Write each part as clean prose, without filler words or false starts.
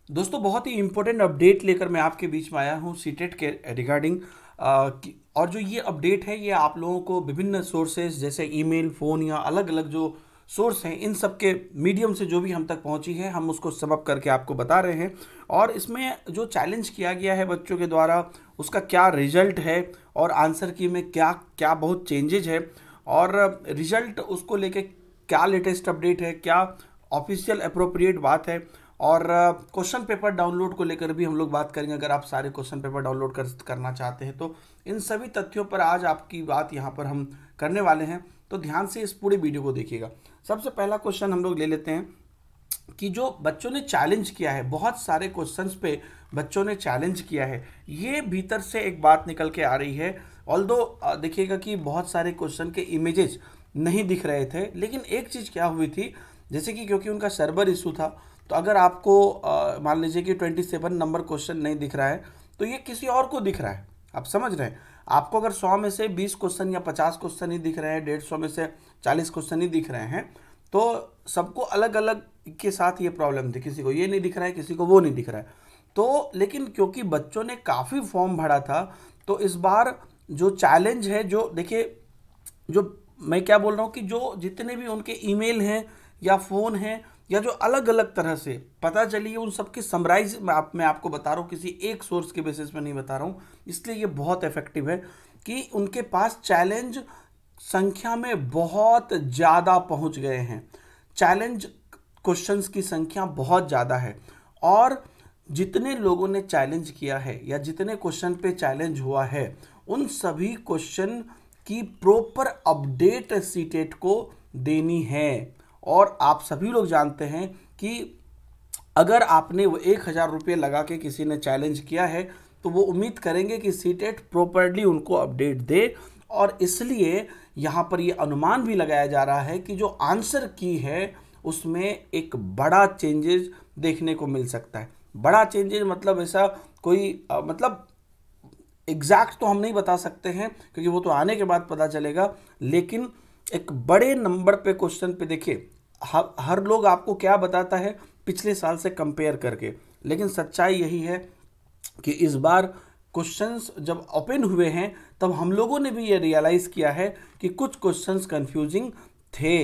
दोस्तों बहुत ही important update लेकर मैं आपके बीच में आया हूँ सीटेट के रिगार्डिंग। और जो ये अपडेट है ये आप लोगों को विभिन्न सोर्सेज जैसे ईमेल, फ़ोन या अलग अलग जो सोर्स हैं इन सब के मीडियम से जो भी हम तक पहुंची है हम उसको समअप करके आपको बता रहे हैं। और इसमें जो चैलेंज किया गया है बच्चों के द्वारा उसका क्या रिजल्ट है और आंसर की में क्या क्या बहुत चेंजेज है और रिजल्ट उसको लेके क्या लेटेस्ट अपडेट है, क्या ऑफिशियल अप्रोप्रिएट बात है। और क्वेश्चन पेपर डाउनलोड को लेकर भी हम लोग बात करेंगे, अगर आप सारे क्वेश्चन पेपर डाउनलोड करना चाहते हैं तो इन सभी तथ्यों पर आज आपकी बात यहाँ पर हम करने वाले हैं। तो ध्यान से इस पूरे वीडियो को देखिएगा। सबसे पहला क्वेश्चन हम लोग ले लेते हैं कि जो बच्चों ने चैलेंज किया है, बहुत सारे क्वेश्चंस पे बच्चों ने चैलेंज किया है, ये भीतर से एक बात निकल के आ रही है। ऑल्दो देखिएगा कि बहुत सारे क्वेश्चन के इमेजेस नहीं दिख रहे थे, लेकिन एक चीज़ क्या हुई थी, जैसे कि क्योंकि उनका सर्वर इशू था तो अगर आपको मान लीजिए कि 27 नंबर क्वेश्चन नहीं दिख रहा है तो ये किसी और को दिख रहा है। आप समझ रहे हैं, आपको अगर 100 में से 20 क्वेश्चन या 50 क्वेश्चन ही दिख रहे हैं, 150 में से 40 क्वेश्चन ही दिख रहे हैं, तो सबको अलग अलग के साथ ये प्रॉब्लम थी, किसी को ये नहीं दिख रहा है, किसी को वो नहीं दिख रहा है। तो लेकिन क्योंकि बच्चों ने काफ़ी फॉर्म भरा था तो इस बार जो चैलेंज है, जो देखिए, जो मैं क्या बोल रहा हूँ कि जो जितने भी उनके ईमेल हैं या फ़ोन हैं या जो अलग अलग तरह से पता चली है उन सब की समराइज मैं आपको बता रहा हूँ, किसी एक सोर्स के बेसिस पे नहीं बता रहा हूँ, इसलिए ये बहुत इफेक्टिव है कि उनके पास चैलेंज संख्या में बहुत ज़्यादा पहुँच गए हैं। चैलेंज क्वेश्चंस की संख्या बहुत ज़्यादा है और जितने लोगों ने चैलेंज किया है या जितने क्वेश्चन पे चैलेंज हुआ है उन सभी क्वेश्चन की प्रॉपर अपडेट सीटेट को देनी है। और आप सभी लोग जानते हैं कि अगर आपने वो 1,000 रुपये लगा के किसी ने चैलेंज किया है तो वो उम्मीद करेंगे कि सीटेट प्रॉपरली उनको अपडेट दे। और इसलिए यहाँ पर ये अनुमान भी लगाया जा रहा है कि जो आंसर की है उसमें एक बड़ा चेंजेस देखने को मिल सकता है। बड़ा चेंजेस मतलब ऐसा कोई मतलब एग्जैक्ट तो हम नहीं बता सकते हैं क्योंकि वो तो आने के बाद पता चलेगा, लेकिन एक बड़े नंबर पे क्वेश्चन पे देखिए हर लोग आपको क्या बताता है पिछले साल से कंपेयर करके, लेकिन सच्चाई यही है कि इस बार क्वेश्चंस जब ओपन हुए हैं तब हम लोगों ने भी ये रियलाइज किया है कि कुछ क्वेश्चंस कंफ्यूजिंग थे।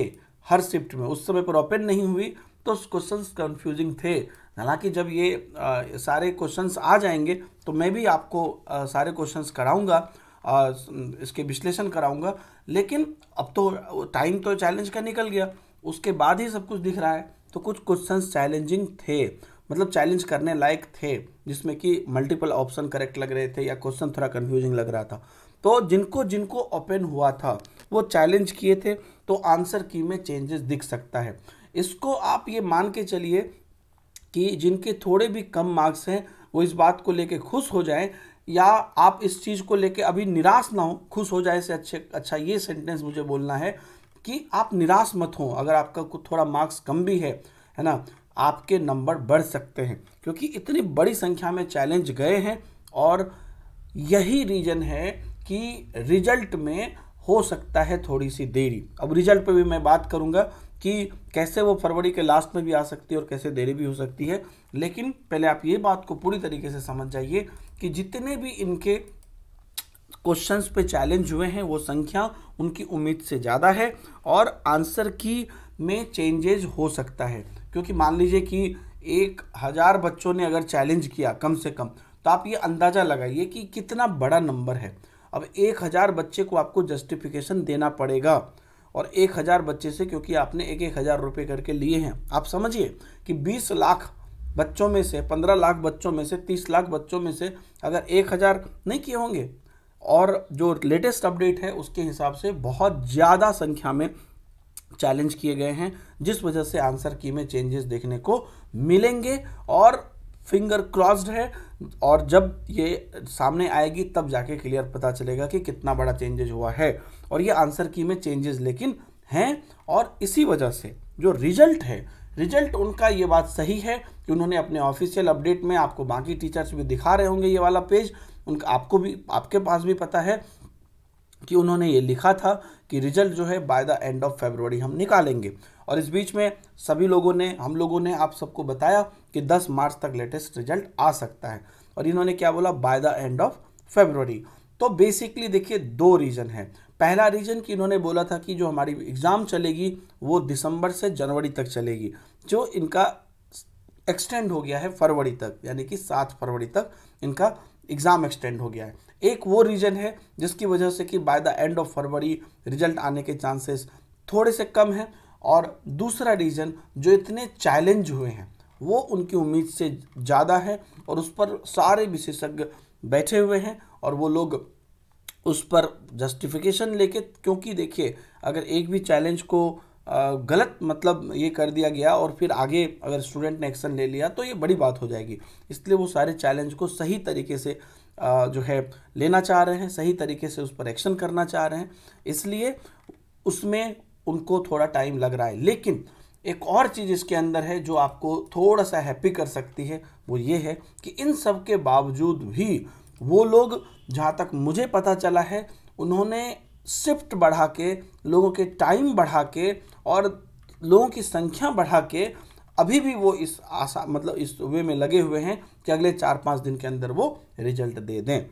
हर शिफ्ट में उस समय पर ओपन नहीं हुई तो क्वेश्चंस कंफ्यूजिंग थे। हालांकि जब ये सारे क्वेश्चंस आ जाएंगे तो मैं भी आपको सारे क्वेश्चंस कराऊंगा, इसके विश्लेषण कराऊंगा, लेकिन अब तो टाइम तो चैलेंज का निकल गया, उसके बाद ही सब कुछ दिख रहा है। तो कुछ क्वेश्चंस चैलेंजिंग थे, मतलब चैलेंज करने लायक थे, जिसमें कि मल्टीपल ऑप्शन करेक्ट लग रहे थे या क्वेश्चन थोड़ा कंफ्यूजिंग लग रहा था। तो जिनको जिनको ओपन हुआ था वो चैलेंज किए थे तो आंसर की में चेंजेस दिख सकता है। इसको आप ये मान के चलिए कि जिनके थोड़े भी कम मार्क्स हैं वो इस बात को लेके खुश हो जाएं, या आप इस चीज़ को लेके अभी निराश ना हो। खुश हो जाए से अच्छा ये सेंटेंस मुझे बोलना है कि आप निराश मत हो। अगर आपका कुछ थोड़ा मार्क्स कम भी है ना, आपके नंबर बढ़ सकते हैं क्योंकि इतनी बड़ी संख्या में चैलेंज गए हैं। और यही रीजन है कि रिजल्ट में हो सकता है थोड़ी सी देरी। अब रिजल्ट पे भी मैं बात करूंगा कि कैसे वो फरवरी के लास्ट में भी आ सकती है और कैसे देरी भी हो सकती है, लेकिन पहले आप ये बात को पूरी तरीके से समझ जाइए कि जितने भी इनके क्वेश्चंस पे चैलेंज हुए हैं वो संख्या उनकी उम्मीद से ज़्यादा है और आंसर की में चेंजेज हो सकता है। क्योंकि मान लीजिए कि 1,000 बच्चों ने अगर चैलेंज किया कम से कम, तो आप ये अंदाज़ा लगाइए कि कितना बड़ा नंबर है। अब 1,000 बच्चे को आपको जस्टिफिकेशन देना पड़ेगा और 1,000 बच्चे से, क्योंकि आपने 1,000 रुपये करके लिए हैं, आप समझिए कि 20 लाख बच्चों में से, 15 लाख बच्चों में से, 30 लाख बच्चों में से अगर 1,000 नहीं किए होंगे, और जो लेटेस्ट अपडेट है उसके हिसाब से बहुत ज़्यादा संख्या में चैलेंज किए गए हैं, जिस वजह से आंसर की में चेंजेस देखने को मिलेंगे। और फिंगर क्रॉस्ड है, और जब ये सामने आएगी तब जाके क्लियर पता चलेगा कि कितना बड़ा चेंजेस हुआ है। और ये आंसर की में चेंजेस लेकिन हैं, और इसी वजह से जो रिजल्ट है, रिजल्ट उनका ये बात सही है कि उन्होंने अपने ऑफिशियल अपडेट में, आपको बाकी टीचर्स भी दिखा रहे होंगे ये वाला पेज, उनका आपको भी, आपके पास भी पता है कि उन्होंने ये लिखा था कि रिजल्ट जो है by the end of February हम निकालेंगे। और इस बीच में सभी लोगों ने, हम लोगों ने आप सबको बताया कि 10 मार्च तक लेटेस्ट रिजल्ट आ सकता है। और इन्होंने क्या बोला, by the end of February. तो बेसिकली देखिए 2 रीज़न है। पहला रीज़न कि इन्होंने बोला था कि जो हमारी एग्ज़ाम चलेगी वो दिसंबर से जनवरी तक चलेगी, जो इनका एक्सटेंड हो गया है फरवरी तक, यानी कि 7 फरवरी तक इनका एग्ज़ाम एक्सटेंड हो गया है। एक वो रीज़न है जिसकी वजह से कि by the end of February result आने के चांसेस थोड़े से कम हैं। और दूसरा रीज़न, जो इतने चैलेंज हुए हैं वो उनकी उम्मीद से ज़्यादा है और उस पर सारे विशेषज्ञ बैठे हुए हैं और वो लोग उस पर जस्टिफिकेशन लेके, क्योंकि देखिए अगर एक भी चैलेंज को गलत मतलब ये कर दिया गया और फिर आगे अगर स्टूडेंट ने एक्शन ले लिया तो ये बड़ी बात हो जाएगी। इसलिए वो सारे चैलेंज को सही तरीके से जो है लेना चाह रहे हैं, सही तरीके से उस पर एक्शन करना चाह रहे हैं, इसलिए उसमें उनको थोड़ा टाइम लग रहा है। लेकिन एक और चीज़ इसके अंदर है जो आपको थोड़ा सा हैप्पी कर सकती है, वो ये है कि इन सब के बावजूद भी वो लोग, जहाँ तक मुझे पता चला है, उन्होंने शिफ्ट बढ़ा के, लोगों के टाइम बढ़ा के और लोगों की संख्या बढ़ा के अभी भी वो इस आशा मतलब इस वे में लगे हुए हैं कि अगले 4-5 दिन के अंदर वो रिजल्ट दे दें।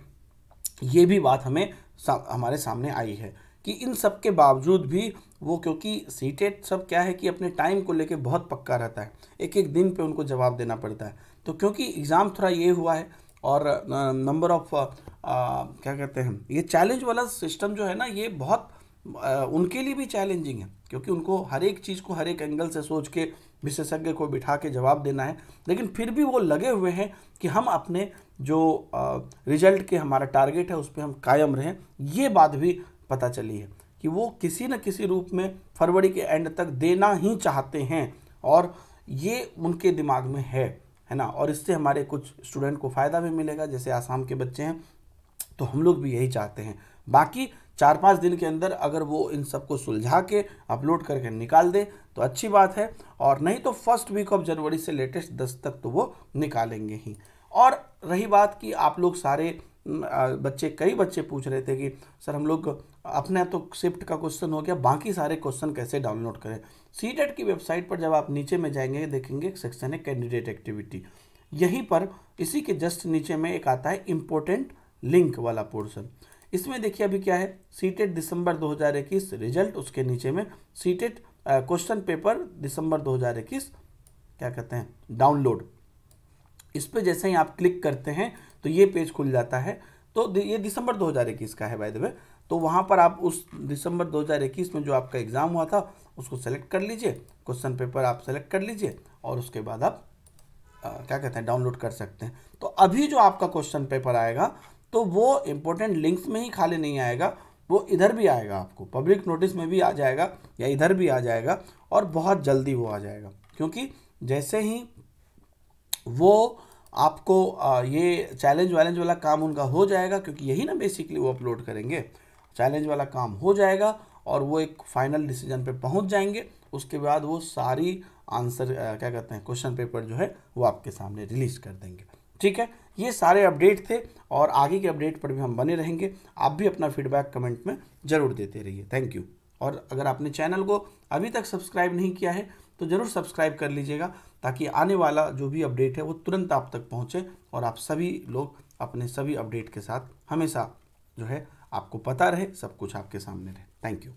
ये भी बात हमारे सामने आई है कि इन सब के बावजूद भी वो, क्योंकि सीटेट सब क्या है कि अपने टाइम को लेके बहुत पक्का रहता है, एक एक दिन पे उनको जवाब देना पड़ता है। तो क्योंकि एग्ज़ाम थोड़ा ये हुआ है और नंबर ऑफ क्या कहते हैं, ये चैलेंज वाला सिस्टम जो है ना, ये बहुत उनके लिए भी चैलेंजिंग है, क्योंकि उनको हर एक चीज़ को हर एक एंगल से सोच के विशेषज्ञ को बिठा के जवाब देना है। लेकिन फिर भी वो लगे हुए हैं कि हम अपने जो रिजल्ट के हमारा टारगेट है उस पर हम कायम रहें। ये बात भी पता चली है कि वो किसी न किसी रूप में फरवरी के एंड तक देना ही चाहते हैं और ये उनके दिमाग में है ना। और इससे हमारे कुछ स्टूडेंट को फ़ायदा भी मिलेगा, जैसे आसाम के बच्चे हैं, तो हम लोग भी यही चाहते हैं। बाकी 4-5 दिन के अंदर अगर वो इन सबको सुलझा के अपलोड करके निकाल दे तो अच्छी बात है, और नहीं तो फर्स्ट वीक ऑफ जनवरी से लेटेस्ट 10 तक तो वो निकालेंगे ही। और रही बात कि आप लोग सारे कई बच्चे पूछ रहे थे कि सर हम लोग अपना तो शिफ्ट का क्वेश्चन हो गया, बाकी सारे क्वेश्चन कैसे डाउनलोड करें। सीटेट की वेबसाइट पर जब आप नीचे में जाएंगे देखेंगे एक सेक्शन है कैंडिडेट एक्टिविटी, यहीं पर इसी के जस्ट नीचे में एक आता है इम्पोर्टेंट लिंक वाला पोर्शन। इसमें देखिए अभी क्या है, सीटेट दिसंबर 2021 रिजल्ट, उसके नीचे में सीटेट क्वेश्चन पेपर दिसंबर 2021 क्या कहते हैं डाउनलोड। इस पे जैसे ही आप क्लिक करते हैं तो ये पेज खुल जाता है। तो ये दिसंबर 2021 का है बाय द वे। तो वहाँ पर आप उस दिसंबर 2021 में जो आपका एग्ज़ाम हुआ था उसको सेलेक्ट कर लीजिए, क्वेश्चन पेपर आप सेलेक्ट कर लीजिए और उसके बाद आप क्या कहते हैं डाउनलोड कर सकते हैं। तो अभी जो आपका क्वेश्चन पेपर आएगा तो वो इम्पोर्टेंट लिंक्स में ही खाली नहीं आएगा, वो इधर भी आएगा, आपको पब्लिक नोटिस में भी आ जाएगा या इधर भी आ जाएगा, और बहुत जल्दी वो आ जाएगा। क्योंकि जैसे ही वो आपको ये चैलेंज वैलेंज वाला काम उनका हो जाएगा, क्योंकि यही ना बेसिकली वो अपलोड करेंगे, चैलेंज वाला काम हो जाएगा और वो एक फाइनल डिसीजन पे पहुंच जाएंगे। उसके बाद वो सारी आंसर क्या कहते हैं क्वेश्चन पेपर जो है वो आपके सामने रिलीज कर देंगे। ठीक है, ये सारे अपडेट थे और आगे के अपडेट पर भी हम बने रहेंगे। आप भी अपना फीडबैक कमेंट में ज़रूर देते रहिए। Thank you. और अगर आपने चैनल को अभी तक सब्सक्राइब नहीं किया है तो ज़रूर सब्सक्राइब कर लीजिएगा, ताकि आने वाला जो भी अपडेट है वो तुरंत आप तक पहुँचे और आप सभी लोग अपने सभी अपडेट के साथ हमेशा जो है आपको पता रहे, सब कुछ आपके सामने रहे। Thank you.